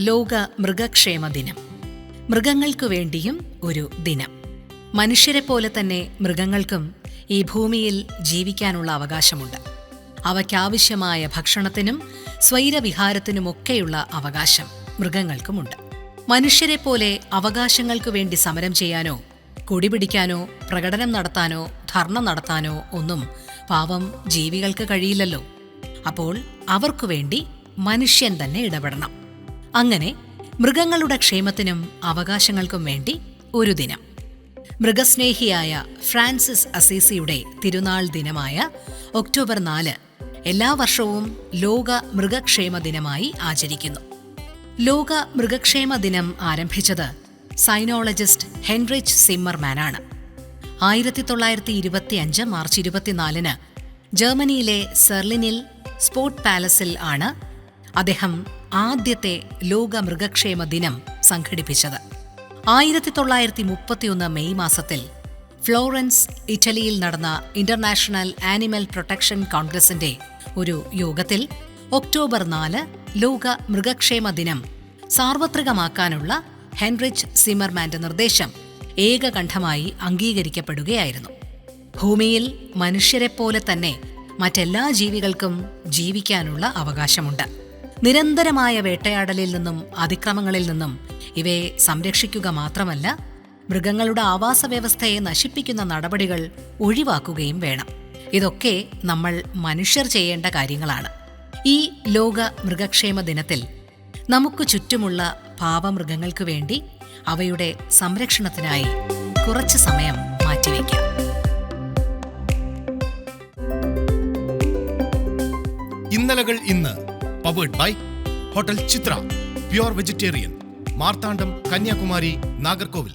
ലോക മൃഗക്ഷേമ ദിനം. മൃഗങ്ങൾക്കു വേണ്ടിയും ഒരു ദിനം. മനുഷ്യരെ പോലെ തന്നെ മൃഗങ്ങൾക്കും ഈ ഭൂമിയിൽ ജീവിക്കാനുള്ള അവകാശമുണ്ട്. അവയ്ക്കാവശ്യമായ ഭക്ഷണത്തിനും സ്വൈരവിഹാരത്തിനുമൊക്കെയുള്ള അവകാശം മൃഗങ്ങൾക്കുമുണ്ട്. മനുഷ്യരെ പോലെ അവകാശങ്ങൾക്കു വേണ്ടി സമരം ചെയ്യാനോ കൊടിപിടിക്കാനോ പ്രകടനം നടത്താനോ ധർണ നടത്താനോ ഒന്നും പാവം ജീവികൾക്ക് കഴിയില്ലല്ലോ. അപ്പോൾ അവർക്കു വേണ്ടി മനുഷ്യൻ തന്നെ ഇടപെടണം. അങ്ങനെ മൃഗങ്ങളുടെ ക്ഷേമത്തിനും അവകാശങ്ങൾക്കും വേണ്ടി ഒരു ദിനം. മൃഗസ്നേഹിയായ ഫ്രാൻസിസ് അസീസിയുടെ തിരുനാൾ ദിനമായ ഒക്ടോബർ 4 എല്ലാ വർഷവും ലോക മൃഗക്ഷേമ ദിനമായി ആചരിക്കുന്നു. ലോക മൃഗക്ഷേമ ദിനം ആരംഭിച്ചത് സൈനോളജിസ്റ്റ് ഹെൻറിച്ച് സിമ്മർമാനാണ്. 1925 മാർച്ച് 24 ജർമ്മനിയിലെ സെർലിനിൽ സ്പോർട്ട് പാലസിൽ ആണ് അദ്ദേഹം ആദ്യത്തെ ലോക മൃഗക്ഷേമ ദിനം സംഘടിപ്പിച്ചത്. 1931 മെയ് മാസത്തിൽ ഫ്ലോറൻസ്, ഇറ്റലിയിൽ നടന്ന ഇന്റർനാഷണൽ ആനിമൽ പ്രൊട്ടക്ഷൻ കോൺഗ്രസിന്റെ ഒരു യോഗത്തിൽ ഒക്ടോബർ 4 ലോക മൃഗക്ഷേമ ദിനം സാർവത്രികമാക്കാനുള്ള ഹെൻറിച്ച് സിമ്മർമാന്റെ നിർദ്ദേശം ഏകകണ്ഠമായി അംഗീകരിക്കപ്പെടുകയായിരുന്നു. ഭൂമിയിൽ മനുഷ്യരെപ്പോലെ തന്നെ മറ്റെല്ലാ ജീവികൾക്കും ജീവിക്കാനുള്ള അവകാശമുണ്ട്. നിരന്തരമായ വേട്ടയാടലിൽ നിന്നും അതിക്രമങ്ങളിൽ നിന്നും ഇവയെ സംരക്ഷിക്കുക മാത്രമല്ല, മൃഗങ്ങളുടെ ആവാസ വ്യവസ്ഥയെ നശിപ്പിക്കുന്ന നടപടികൾ ഒഴിവാക്കുകയും വേണം. ഇതൊക്കെ നമ്മൾ മനുഷ്യർ ചെയ്യേണ്ട കാര്യങ്ങളാണ്. ഈ ലോക മൃഗക്ഷേമ ദിനത്തിൽ നമുക്ക് ചുറ്റുമുള്ള പാവമൃഗങ്ങൾക്കു വേണ്ടി അവയുടെ സംരക്ഷണത്തിനായി കുറച്ച് സമയം മാറ്റിവെക്കാം. ഇന്നലകൾ ഇന്ന് powered by hotel Chitra, pure vegetarian, Marthandam, Kanyakumari, Nagercoil.